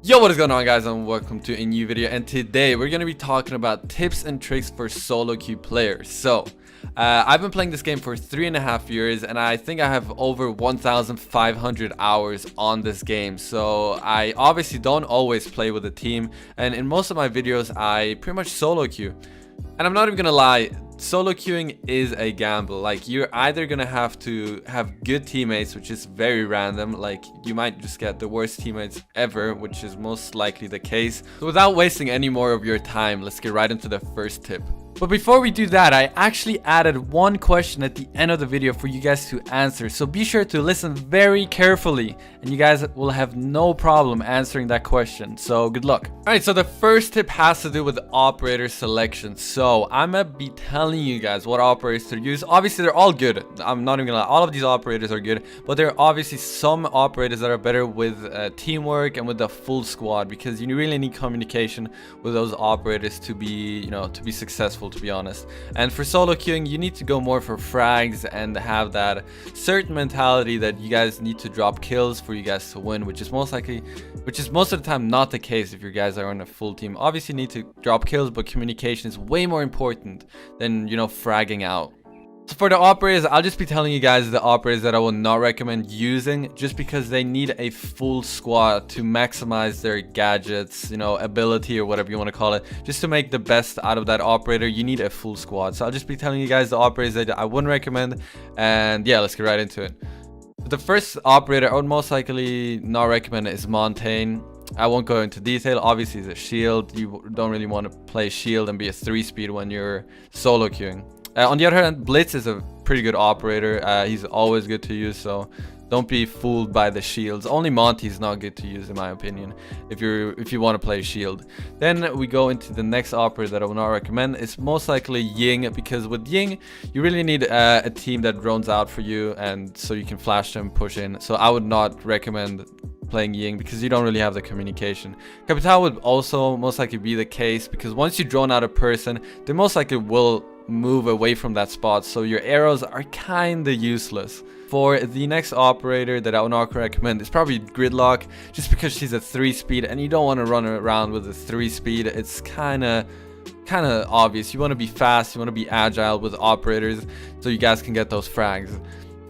Yo, what is going on, guys, and welcome to a new video. And today we're going to be talking about tips and tricks for solo queue players. So I've been playing this game for 3.5 years, and I think I have over 1,500 hours on this game. So I obviously don't always play with a team, and in most of my videos I pretty much solo queue. And I'm not even gonna lie, solo queuing is a gamble. Like, you're either gonna have to have good teammates, which is very random. Like, you might just get the worst teammates ever, which is most likely the case. So without wasting any more of your time, let's get right into the first tip. But before we do that, I actually added one question at the end of the video for you guys to answer. So be sure to listen very carefully, and you guys will have no problem answering that question. So good luck. Alright, so the first tip has to do with operator selection. So I'm gonna be telling you guys what operators to use. Obviously, they're all good. I'm not even gonna lie. All of these operators are good, but there are obviously some operators that are better with teamwork and with the full squad, because you really need communication with those operators to be, to be successful, to be honest. And for solo queuing, you need to go more for frags and have that certain mentality that you guys need to drop kills for you guys to win, which is most of the time not the case if you guys are on a full team. Obviously, you need to drop kills, but communication is way more important than, fragging out. So for the operators, I'll just be telling you guys the operators that I will not recommend using, just because they need a full squad to maximize their gadgets, ability, or whatever you want to call it. Just to make the best out of that operator, you need a full squad. So I'll just be telling you guys the operators that I wouldn't recommend. And yeah, let's get right into it. The first operator I would most likely not recommend is Montagne. I won't go into detail. Obviously, it's a shield. You don't really want to play shield and be a 3-speed when you're solo queuing. On the other hand, Blitz is a pretty good operator. He's always good to use, so don't be fooled by the shields. Only Monty is not good to use, in my opinion, if you want to play shield. Then we go into the next operator that I would not recommend. It's most likely Ying, because with Ying, you really need a team that drones out for you, and so you can flash them, push in. So I would not recommend playing Ying, because you don't really have the communication. Capitao would also most likely be the case, because once you drone out a person, they most likely will move away from that spot, so your arrows are kinda useless. For the next operator that I would not recommend is probably Gridlock, just because she's a 3-speed and you don't want to run around with a 3-speed. It's kinda obvious. You want to be fast, you want to be agile with operators, so you guys can get those frags.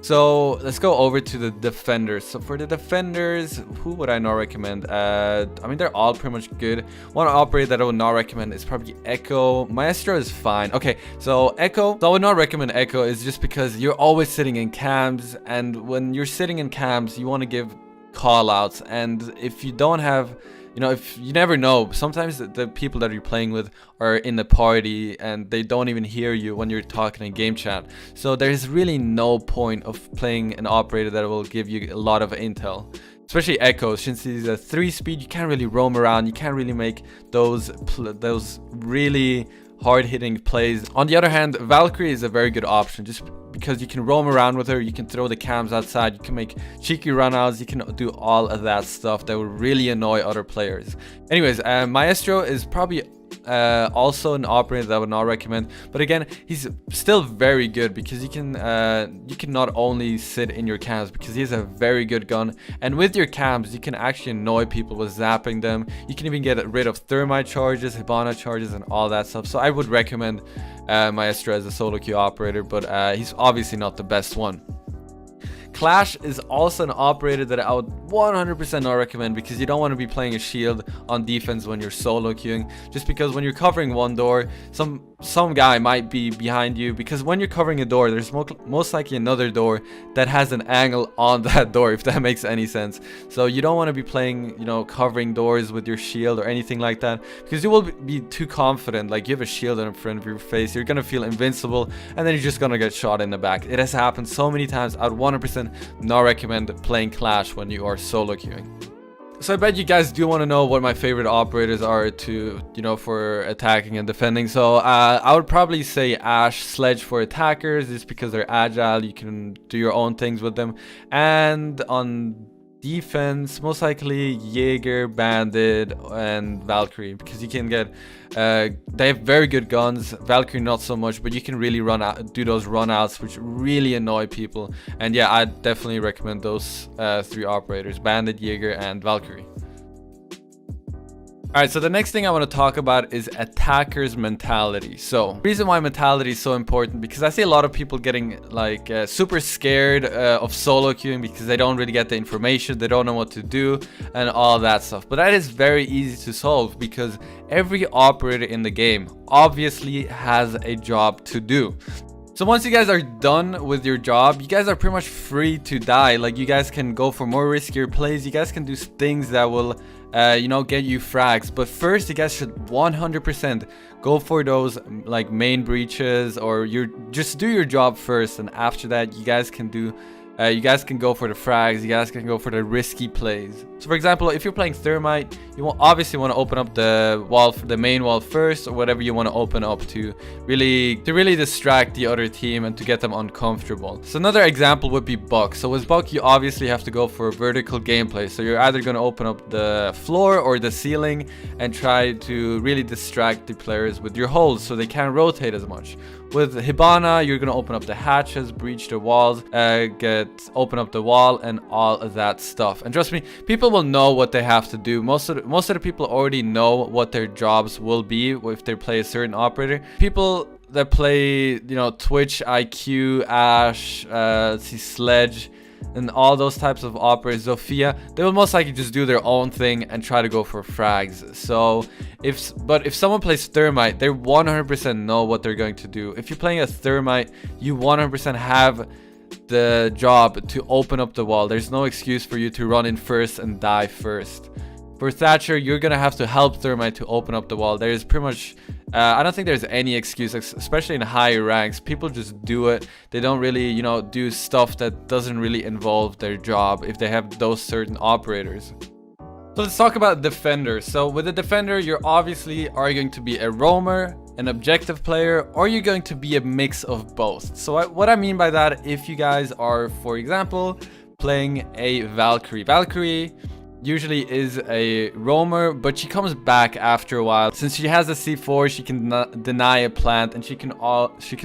So let's go over to the defenders. So for the defenders, who would I not recommend? I mean, they're all pretty much good. One operator that I would not recommend is probably Echo. Maestro is fine. Okay, so Echo. So I would not recommend Echo, is just because you're always sitting in cams, and when you're sitting in cams, you want to give call outs, and if you don't have, if you never know, sometimes the people that you're playing with are in the party and they don't even hear you when you're talking in game chat. So there's really no point of playing an operator that will give you a lot of intel. Especially Echo, since he's a 3-speed, you can't really roam around. You can't really make those really hard-hitting plays. On the other hand, Valkyrie is a very good option, just because you can roam around with her, you can throw the cams outside, you can make cheeky runouts, you can do all of that stuff that would really annoy other players. Anyways, Maestro is probably also an operator that I would not recommend, but again, he's still very good, because you can not only sit in your cams, because he has a very good gun, and with your cams you can actually annoy people with zapping them. You can even get rid of thermite charges, Hibana charges, and all that stuff. So I would recommend Maestro as a solo queue operator, but he's obviously not the best one. Clash is also an operator that I would 100% not recommend, because you don't want to be playing a shield on defense when you're solo queuing, just because when you're covering one door, some guy might be behind you, because when you're covering a door, there's most likely another door that has an angle on that door, if that makes any sense. So you don't want to be playing, covering doors with your shield or anything like that, because you will be too confident. Like, you have a shield in front of your face, you're gonna feel invincible, and then you're just gonna get shot in the back. It has happened so many times. I'd 100% not recommend playing Clash when you are solo queuing. So I bet you guys do want to know what my favorite operators are to, for attacking and defending. So I would probably say Ashe, Sledge for attackers, just because they're agile, you can do your own things with them. And on defense, most likely Jaeger, Bandit, and Valkyrie, because you can get they have very good guns. Valkyrie not so much, but you can really do those runouts, which really annoy people. And yeah, I definitely recommend those 3 operators: Bandit, Jaeger, and Valkyrie. Alright, so the next thing I want to talk about is attacker's mentality. So, the reason why mentality is so important, because I see a lot of people getting like super scared of solo queuing because they don't really get the information, they don't know what to do, and all that stuff. But that is very easy to solve because every operator in the game obviously has a job to do. So once you guys are done with your job, you guys are pretty much free to die. Like, you guys can go for more riskier plays, you guys can do things that will you know, get you frags. But first, you guys should 100% go for those like main breaches, or just do your job first, and after that you guys can do you guys can go for the frags, you guys can go for the risky plays. So for example, if you're playing Thermite, you will obviously want to open up the wall, the main wall first, or whatever you want to open up to really distract the other team and to get them uncomfortable. So another example would be Buck. So with Buck, you obviously have to go for vertical gameplay. So you're either going to open up the floor or the ceiling and try to really distract the players with your holes so they can't rotate as much. With Hibana, you're going to open up the hatches, breach the walls, open up the wall, and all of that stuff. And trust me, people will know what they have to do. Most of the people already know what their jobs will be if they play a certain operator. People that play, you know, Twitch, IQ, Ash, Sledge, and all those types of operators, Zofia, they will most likely just do their own thing and try to go for frags. So if someone plays Thermite, they 100% know what they're going to do. If you're playing a Thermite, you 100% have the job to open up the wall. There's no excuse for you to run in first and die first. For Thatcher, you're gonna have to help Thermite to open up the wall. There's pretty much I don't think there's any excuse, especially in higher ranks. People just do it. They don't really, you know, do stuff that doesn't really involve their job if they have those certain operators. So let's talk about defenders. So with a defender, you're obviously going to be a roamer, an objective player, or you're going to be a mix of both. So what I mean by that, if you guys are, for example, playing a Valkyrie. Valkyrie usually is a roamer, but she comes back after a while. Since she has a C4, she can deny a plant, and she can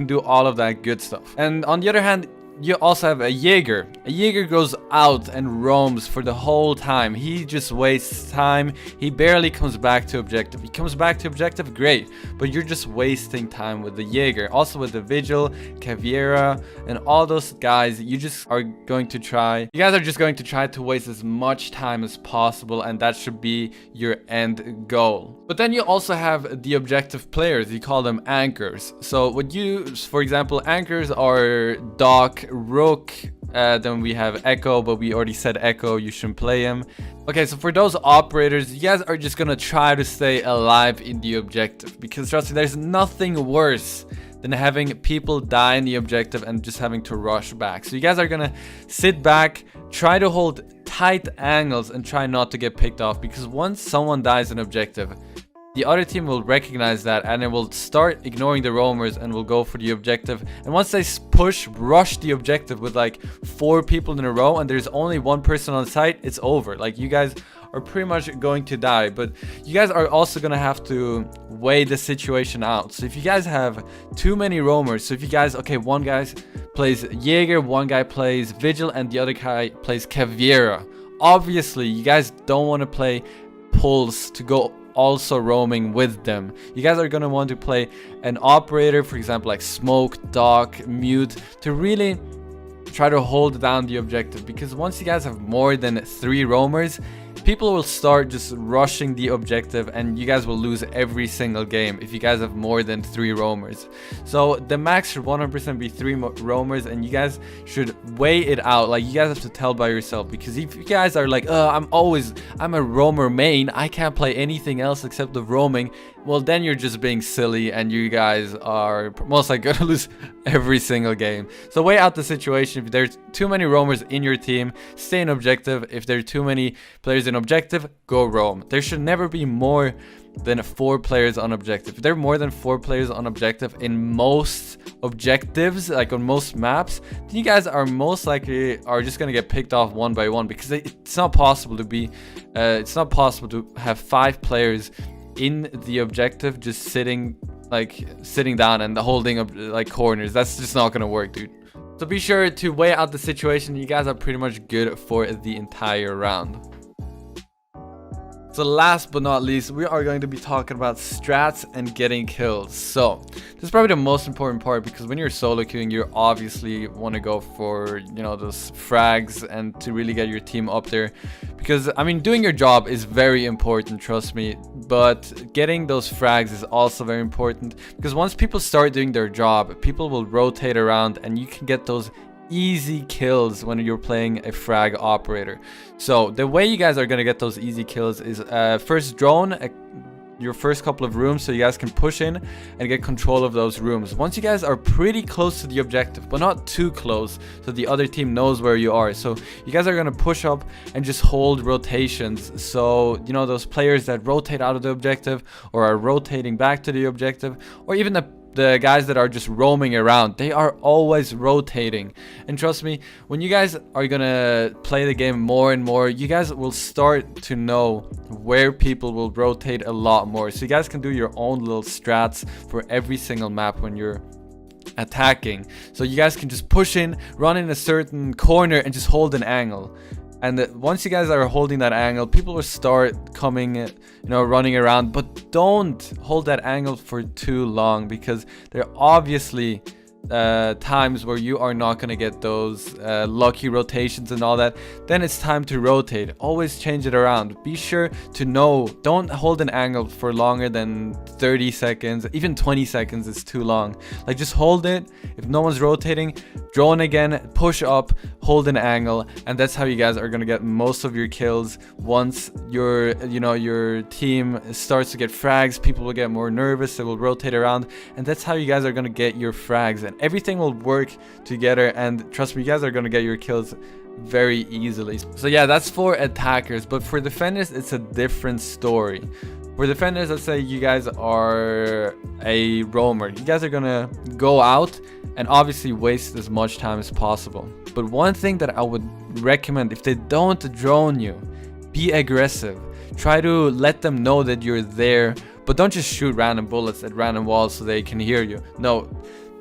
do all of that good stuff. And on the other hand, you also have a Jaeger. A Jaeger goes out and roams for the whole time. He just wastes time. He barely comes back to objective. He comes back to objective, great, but you're just wasting time with the Jaeger. Also with the Vigil, Caveira, and all those guys, you guys are just going to try to waste as much time as possible, and that should be your end goal. But then you also have the objective players. You call them anchors. So for example, anchors are Doc, Rook, then we have Echo, but we already said Echo, you shouldn't play him. Okay, so for those operators, you guys are just gonna try to stay alive in the objective, because trust me, there's nothing worse than having people die in the objective and just having to rush back. So you guys are gonna sit back, try to hold tight angles, and try not to get picked off, because once someone dies in objective, the other team will recognize that, and it will start ignoring the roamers and will go for the objective. And once they rush the objective with like 4 people in a row and there's only 1 person on site, it's over. Like, you guys are pretty much going to die. But you guys are also gonna have to weigh the situation out. So if you guys have too many roamers, so if you guys, okay, one guy plays Jaeger, one guy plays Vigil, and the other guy plays Caveira, obviously you guys don't want to play Pulse to go also roaming with them. You guys are gonna want to play an operator, for example, like Smoke, Doc, Mute, to really try to hold down the objective, because once you guys have more than 3 roamers, people will start just rushing the objective, and you guys will lose every single game if you guys have more than 3 roamers. So the max should 100% be 3 roamers, and you guys should weigh it out. Like, you guys have to tell by yourself, because if you guys are like, I'm a roamer main, I can't play anything else except the roaming, well, then you're just being silly, and you guys are most likely gonna lose every single game. So weigh out the situation. If there's too many roamers in your team, stay in objective. If there are too many players in objective, go roam. There should never be more than 4 players on objective. If there are more than 4 players on objective in most objectives, like on most maps, then you guys are most likely just gonna get picked off one by one, because it's not possible to have 5 players in the objective just sitting down and holding up like corners. That's just not gonna work, dude. So be sure to weigh out the situation. You guys are pretty much good for the entire round. So last but not least, we are going to be talking about strats and getting kills. So this is probably the most important part, because when you're solo queuing, you obviously want to go for, you know, those frags and to really get your team up there. Because, I mean, doing your job is very important, trust me. But getting those frags is also very important, because once people start doing their job, people will rotate around and you can get those easy kills when you're playing a frag operator. So the way you guys are going to get those easy kills is first drone your first couple of rooms so you guys can push in and get control of those rooms. Once you guys are pretty close to the objective, but not too close, so the other team knows where you are, so you guys are going to push up and just hold rotations. So, you know, those players that rotate out of the objective or are rotating back to the objective, or even the guys that are just roaming around, they are always rotating. And trust me, when you guys are gonna play the game more and more, you guys will start to know where people will rotate a lot more, so you guys can do your own little strats for every single map when you're attacking. So you guys can just push in, run in a certain corner and just hold an angle. And once you guys are holding that angle, people will start coming, you know, running around. But don't hold that angle for too long, because there are obviously times where you are not going to get those lucky rotations and all that. Then it's time to rotate. Always change it around. Be sure to know, don't hold an angle for longer than 30 seconds. Even 20 seconds is too long. Like, just hold it. If no one's rotating, drone again, push up, hold an angle, and that's how you guys are going to get most of your kills. Once your team starts to get frags, people will get more nervous, they will rotate around, and that's how you guys are going to get your frags. And everything will work together, and trust me, you guys are going to get your kills very easily. So yeah, that's for attackers, but for defenders it's a different story. For defenders, let's say you guys are a roamer, you guys are gonna go out and obviously waste as much time as possible. But one thing that I would recommend, if they don't drone you, be aggressive. Try to let them know that you're there, but don't just shoot random bullets at random walls so they can hear you. No.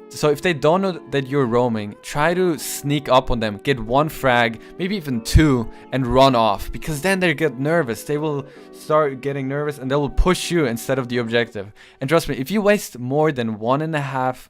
So if they don't know that you're roaming, try to sneak up on them, get one frag, maybe even two, and run off, because then they get nervous. They will start getting nervous and they will push you instead of the objective. And trust me, if you waste more than 1.5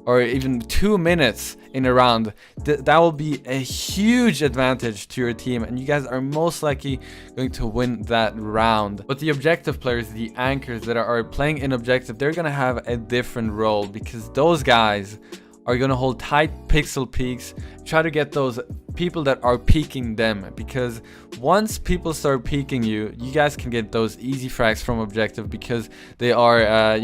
or even 2 minutes in a round, that will be a huge advantage to your team, and you guys are most likely going to win that round. But the objective players, the anchors that are playing in objective, they're gonna have a different role, because those guys are gonna hold tight pixel peaks, try to get those people that are peeking them, because once people start peeking you, you guys can get those easy frags from objective, because they are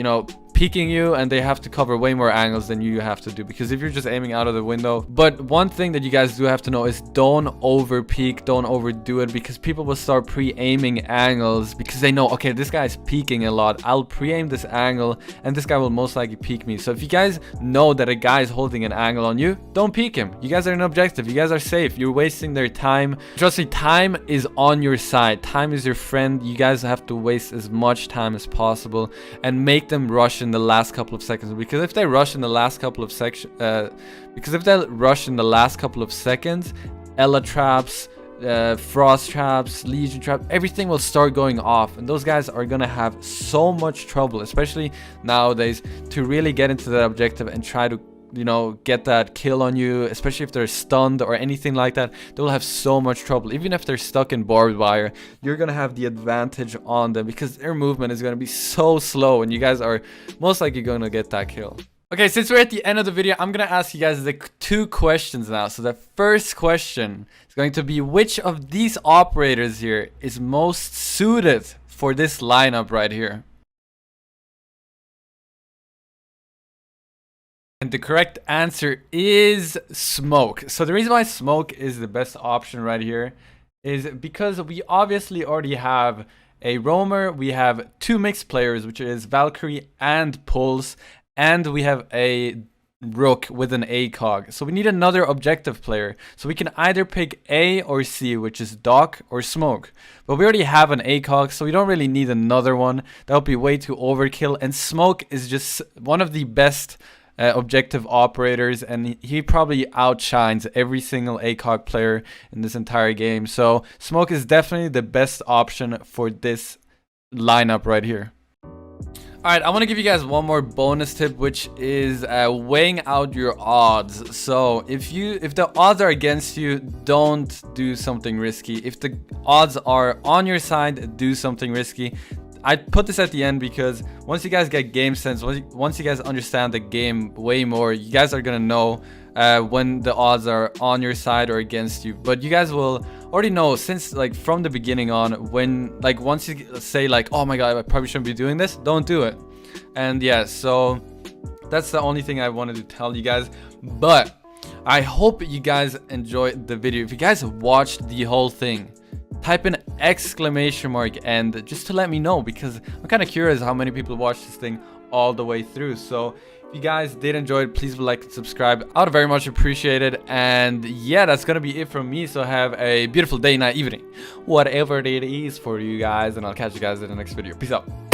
peeking you and they have to cover way more angles than you have to do, because if you're just aiming out of the window. But one thing that you guys do have to know is don't over peek, don't overdo it, because people will start pre-aiming angles because they know, okay, this guy's peeking a lot, I'll pre-aim this angle and this guy will most likely peek me. So if you guys know that a guy is holding an angle on you, don't peek him. You guys are an objective, you guys are safe, you're wasting their time. Trust me, time is on your side, time is your friend. You guys have to waste as much time as possible and make them rush in the last couple of seconds, because if they rush in the last couple of seconds, Ela traps, frost traps, legion trap, everything will start going off, and those guys are gonna have so much trouble, especially nowadays, to really get into that objective and try to get that kill on you, especially if they're stunned or anything like that. They will have so much trouble. Even if they're stuck in barbed wire, you're gonna have the advantage on them, because their movement is gonna be so slow and you guys are most likely gonna get that kill. Okay, since we're at the end of the video, I'm gonna ask you guys the 2 questions now. So the first question is going to be, which of these operators here is most suited for this lineup right here? And the correct answer is Smoke. So the reason why Smoke is the best option right here is because we obviously already have a roamer, we have 2 mixed players, which is Valkyrie and Pulse, and we have a Rook with an ACOG. So we need another objective player. So we can either pick A or C, which is Doc or Smoke. But we already have an ACOG, so we don't really need another one. That would be way too overkill. And Smoke is just one of the best objective operators, and he probably outshines every single ACOG player in this entire game. So Smoke is definitely the best option for this lineup right here. Alright, I want to give you guys one more bonus tip, which is weighing out your odds. So if the odds are against you, don't do something risky. If the odds are on your side, do something risky. I put this at the end because once you guys get game sense, once you guys understand the game way more, you guys are gonna know when the odds are on your side or against you. But you guys will already know, since like from the beginning on, when like once you say like, oh my god, I probably shouldn't be doing this, don't do it. And yeah, so that's the only thing I wanted to tell you guys. But I hope you guys enjoyed the video. If you guys watched the whole thing, type in exclamation mark and just to let me know, because I'm kind of curious how many people watch this thing all the way through. So if you guys did enjoy it, please like and subscribe. I would very much appreciate it. And yeah, that's gonna be it from me. So have a beautiful day, night, evening, whatever it is for you guys, and I'll catch you guys in the next video. Peace out.